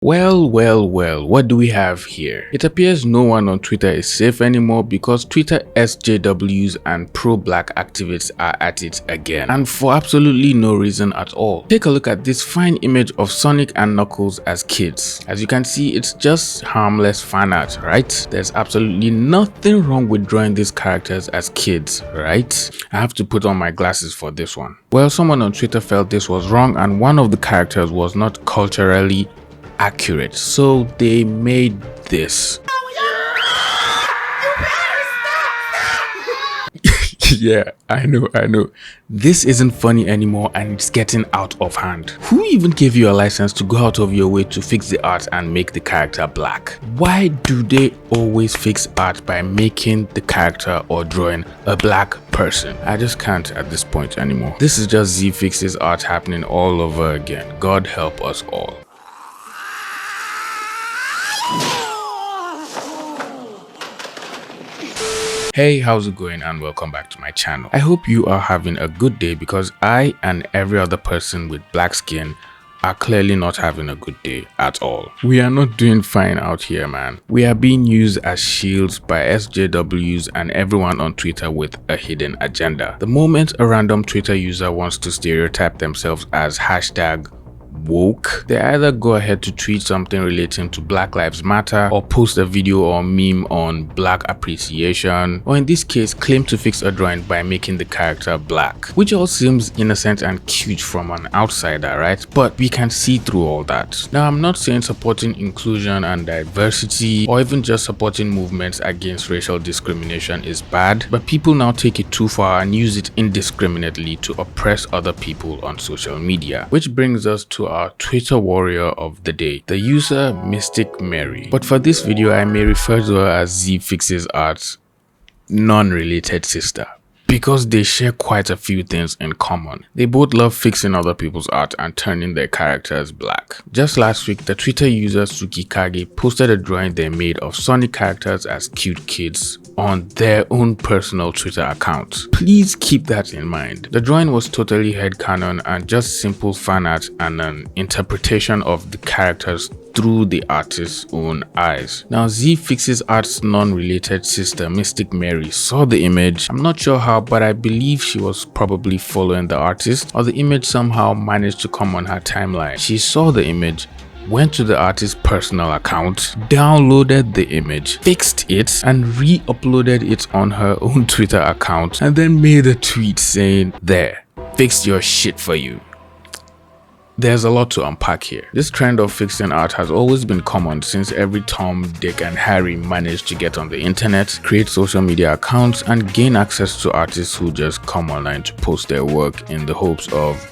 Well, what do we have here? It appears no one on Twitter is safe anymore because Twitter SJWs and pro-black activists are at it again, and for absolutely no reason at all. Take a look at this fine image of Sonic and Knuckles as kids. As you can see, it's just harmless fan art, right? There's absolutely nothing wrong with drawing these characters as kids, right? I have to put on my glasses for this one. Well, someone on Twitter felt this was wrong and one of the characters was not culturally accurate, so they made this. Yeah, I know. This isn't funny anymore and it's getting out of hand. Who even gave you a license to go out of your way to fix the art and make the character black? Why do they always fix art by making the character or drawing a black person? I just can't at this point anymore. This is just Zeefixesart happening all over again. God help us all. Hey, how's it going and welcome back to my channel. I hope you are having a good day because I and every other person with black skin are clearly not having a good day at all. We are not doing fine out here, man. We are being used as shields by SJWs and everyone on Twitter with a hidden agenda. The moment a random Twitter user wants to stereotype themselves as hashtag woke, they either go ahead to tweet something relating to Black Lives Matter or post a video or meme on black appreciation, or in this case claim to fix a drawing by making the character black, which all seems innocent and cute from an outsider, right? But we can see through all that. Now, I'm not saying supporting inclusion and diversity or even just supporting movements against racial discrimination is bad, but people now take it too far and use it indiscriminately to oppress other people on social media, which brings us to our Twitter warrior of the day, the user Mystic Mary. But for this video, I may refer to her as Zeefixesart's non-related sister, because they share quite a few things in common. They both love fixing other people's art and turning their characters black. Just last week, the Twitter user Tsukikage posted a drawing they made of Sonic characters as cute kids on their own personal Twitter account. Please keep that in mind. The drawing was totally headcanon and just simple fan art and an interpretation of the characters through the artist's own eyes. Now, Zeefixesart's non-related sister Mystic Mary saw the image. I'm not sure how, but I believe she was probably following the artist, or the image somehow managed to come on her timeline. She saw the image, went to the artist's personal account, downloaded the image, fixed it, and re-uploaded it on her own Twitter account, and then made a tweet saying, "There, fixed your shit for you." There's a lot to unpack here. This trend of fixing art has always been common since every Tom, Dick, and Harry managed to get on the internet, create social media accounts, and gain access to artists who just come online to post their work in the hopes of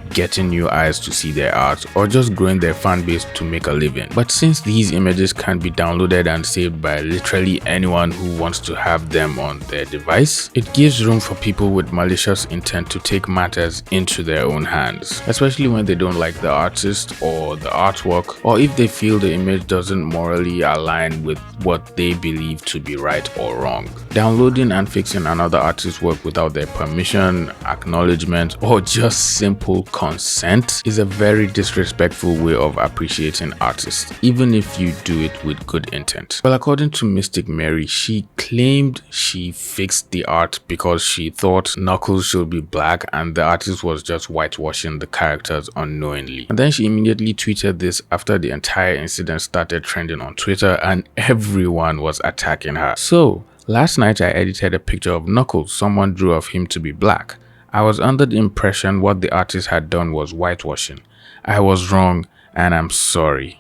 getting new eyes to see their art or just growing their fan base to make a living. But since these images can be downloaded and saved by literally anyone who wants to have them on their device, it gives room for people with malicious intent to take matters into their own hands, especially when they don't like the artist or the artwork, or if they feel the image doesn't morally align with what they believe to be right or wrong. Downloading and fixing another artist's work without their permission, acknowledgement, or just simple consent is a very disrespectful way of appreciating artists, even if you do it with good intent. Well, according to Mystic Mary, she claimed she fixed the art because she thought Knuckles should be black and the artist was just whitewashing the characters unknowingly. And then she immediately tweeted this after the entire incident started trending on Twitter and everyone was attacking her. So, last night I edited a picture of Knuckles someone drew of him to be black. I was under the impression what the artist had done was whitewashing. I was wrong and I'm sorry.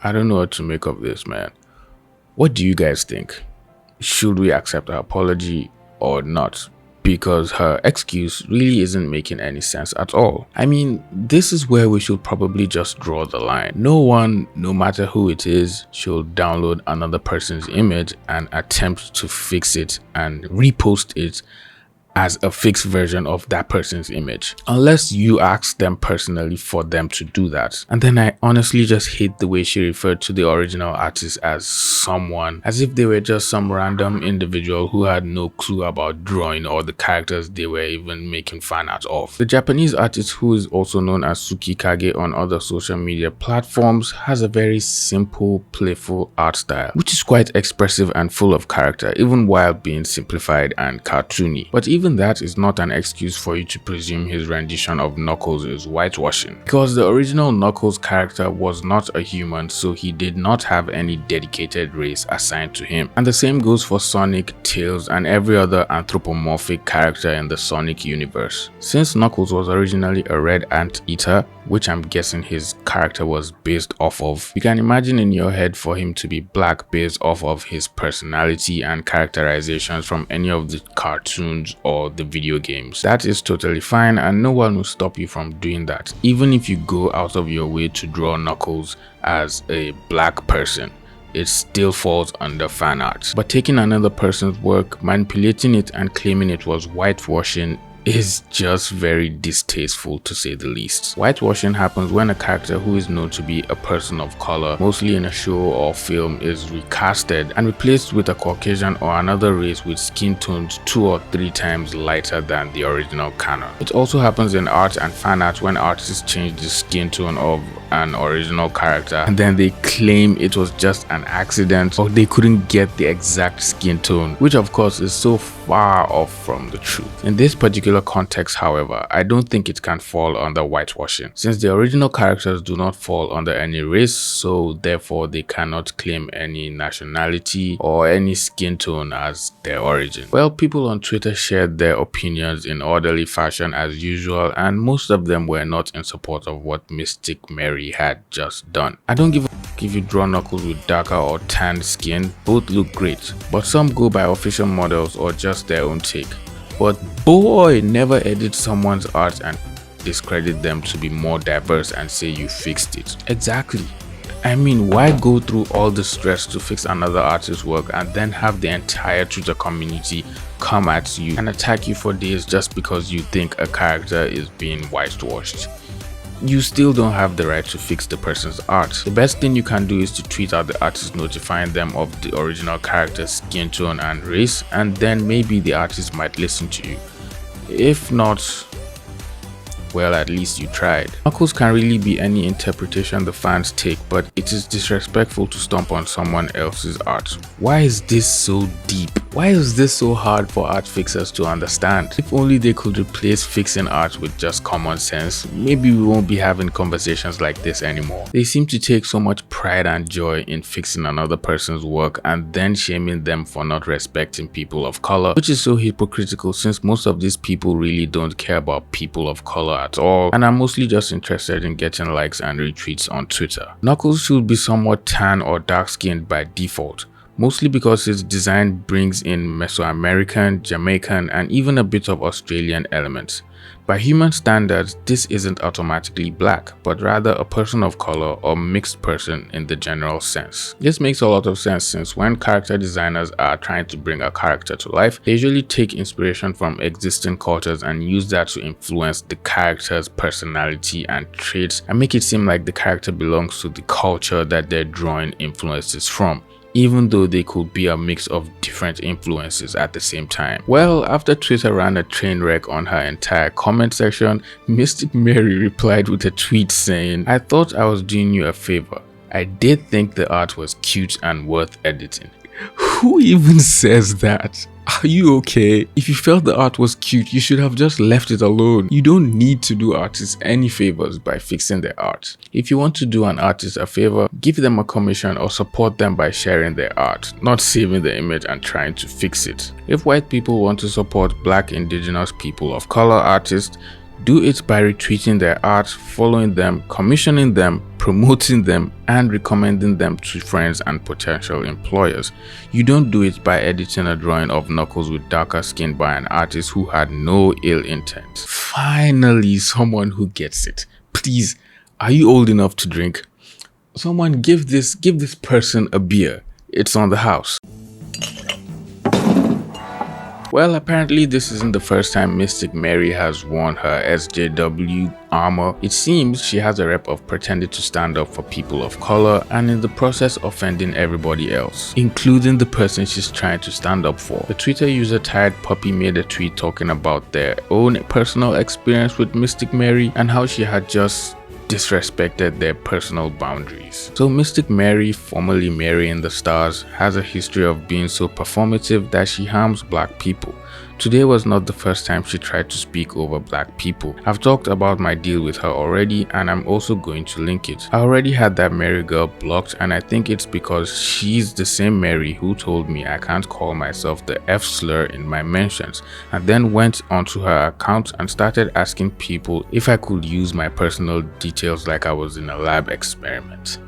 I don't know what to make of this, man. What do you guys think? Should we accept her apology or not? Because her excuse really isn't making any sense at all. I mean, this is where we should probably just draw the line. No one, no matter who it is, should download another person's image and attempt to fix it and repost it as a fixed version of that person's image, unless you ask them personally for them to do that. And then I honestly just hate the way she referred to the original artist as someone, as if they were just some random individual who had no clue about drawing or the characters they were even making fan art of. The Japanese artist, who is also known as Tsukikage on other social media platforms, has a very simple, playful art style, which is quite expressive and full of character, even while being simplified and cartoony. But even that is not an excuse for you to presume his rendition of Knuckles is whitewashing, because the original Knuckles character was not a human, so he did not have any dedicated race assigned to him. And the same goes for Sonic, Tails, and every other anthropomorphic character in the Sonic universe. Since Knuckles was originally a red anteater, which I'm guessing his character was based off of, you can imagine in your head for him to be black based off of his personality and characterizations from any of the cartoons or the video games. That is totally fine, and no one will stop you from doing that, even if you go out of your way to draw Knuckles as a black person. It still falls under fan art. But taking another person's work, manipulating it, and claiming it was whitewashing is just very distasteful, to say the least. Whitewashing happens when a character who is known to be a person of color, mostly in a show or film, is recasted and replaced with a Caucasian or another race with skin tones 2 or 3 times lighter than the original canon. It also happens in art and fan art when artists change the skin tone of an original character and then they claim it was just an accident or they couldn't get the exact skin tone, which of course is so far off from the truth. In this particular context, however, I don't think it can fall under whitewashing, since the original characters do not fall under any race, so therefore they cannot claim any nationality or any skin tone as their origin. Well, people on Twitter shared their opinions in orderly fashion as usual, and most of them were not in support of what Mystic Mary had just done. I don't give a f if you draw Knuckles with darker or tanned skin, both look great, but some go by official models or just their own take. But boy, never edit someone's art and discredit them to be more diverse and say you fixed it. Exactly. I mean, why go through all the stress to fix another artist's work and then have the entire Twitter community come at you and attack you for days just because you think a character is being whitewashed? You still don't have the right to fix the person's art. The best thing you can do is to tweet out the artist notifying them of the original character's skin tone and race, and then maybe the artist might listen to you. If not, well, at least you tried. Knuckles can really be any interpretation the fans take, but it is disrespectful to stomp on someone else's art. Why is this so deep? Why is this so hard for art fixers to understand? If only they could replace fixing art with just common sense, maybe we won't be having conversations like this anymore. They seem to take so much pride and joy in fixing another person's work and then shaming them for not respecting people of color, which is so hypocritical since most of these people really don't care about people of color at all and are mostly just interested in getting likes and retweets on Twitter. Knuckles should be somewhat tan or dark-skinned by default, mostly because his design brings in Mesoamerican, Jamaican, and even a bit of Australian elements. By human standards, this isn't automatically black, but rather a person of color or mixed person in the general sense. This makes a lot of sense since when character designers are trying to bring a character to life, they usually take inspiration from existing cultures and use that to influence the character's personality and traits and make it seem like the character belongs to the culture that their drawing influences from, even though they could be a mix of different influences at the same time. Well, after Twitter ran a train wreck on her entire comment section, Mystic Mary replied with a tweet saying, "I thought I was doing you a favor. I did think the art was cute and worth editing." Who even says that? Are you okay? If you felt the art was cute, you should have just left it alone. You don't need to do artists any favors by fixing their art. If you want to do an artist a favor, give them a commission or support them by sharing their art, not saving the image and trying to fix it. If white people want to support black, indigenous, people of color artists, do it by retweeting their art, following them, commissioning them, promoting them, and recommending them to friends and potential employers. You don't do it by editing a drawing of Knuckles with darker skin by an artist who had no ill intent. Finally, someone who gets it. Please, are you old enough to drink? Someone give this person a beer. It's on the house. Well, apparently this isn't the first time Mystic Mary has worn her SJW armor. It seems she has a rep of pretending to stand up for people of color and in the process offending everybody else, including the person she's trying to stand up for. The Twitter user Tired Puppy made a tweet talking about their own personal experience with Mystic Mary and how she had just disrespected their personal boundaries. So Mystic Mary, formerly Mary in the Stars, has a history of being so performative that she harms black people. Today was not the first time she tried to speak over black people. I've talked about my deal with her already and I'm also going to link it. I already had that Mary girl blocked and I think it's because she's the same Mary who told me I can't call myself the F slur in my mentions, and then went onto her account and started asking people if I could use my personal details like I was in a lab experiment.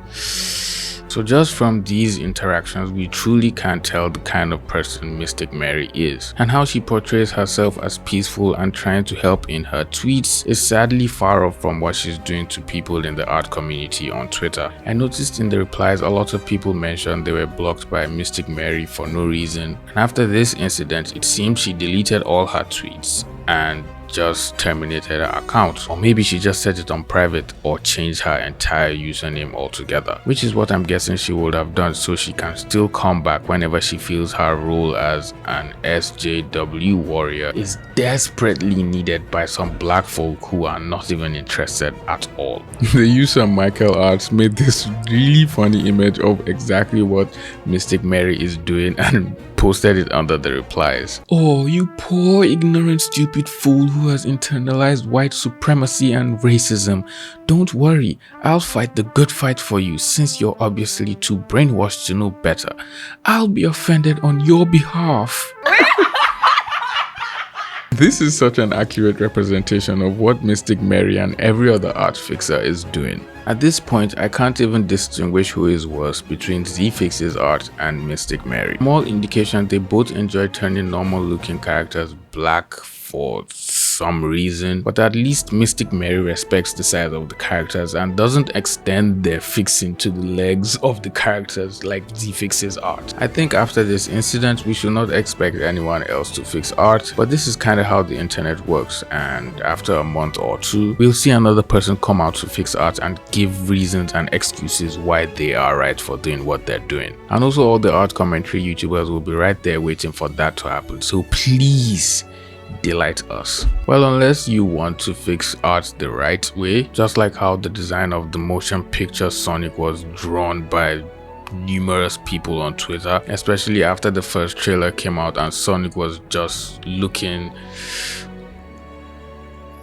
So just from these interactions, we truly can't tell the kind of person Mystic Mary is, and how she portrays herself as peaceful and trying to help in her tweets is sadly far off from what she's doing to people in the art community on Twitter. I noticed in the replies a lot of people mentioned they were blocked by Mystic Mary for no reason, and after this incident it seems she deleted all her tweets and just terminated her account, or maybe she just set it on private or changed her entire username altogether, which is what I'm guessing she would have done so she can still come back whenever she feels her role as an SJW warrior is desperately needed by some black folk who are not even interested at all. The user Michael Arts made this really funny image of exactly what Mystic Mary is doing and posted it under the replies. "Oh, you poor ignorant stupid fool who has internalized white supremacy and racism. Don't worry, I'll fight the good fight for you since you're obviously too brainwashed to know better. I'll be offended on your behalf." This is such an accurate representation of what Mystic Mary and every other art fixer is doing. At this point, I can't even distinguish who is worse between Zeefixesart and Mystic Mary. Small indication they both enjoy turning normal looking characters black for some reason, but at least Mystic Mary respects the size of the characters and doesn't extend their fixing to the legs of the characters like Zeefixesart. I think after this incident we should not expect anyone else to fix art, but this is kind of how the internet works, and after a month or two we'll see another person come out to fix art and give reasons and excuses why they are right for doing what they're doing. And also all the art commentary YouTubers will be right there waiting for that to happen, so please delight us. Well, unless you want to fix art the right way, just like how the design of the motion picture Sonic was drawn by numerous people on Twitter, especially after the first trailer came out and Sonic was just looking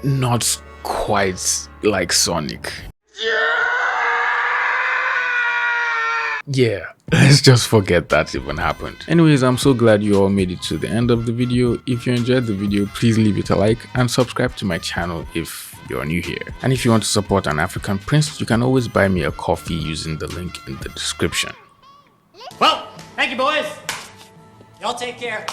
not quite like Sonic. Yeah, let's just forget that even happened. Anyways, I'm so glad you all made it to the end of the video. If you enjoyed the video, please leave it a like and subscribe to my channel if you're new here. And if you want to support an African prince, you can always buy me a coffee using the link in the description. Well, thank you boys. Y'all take care.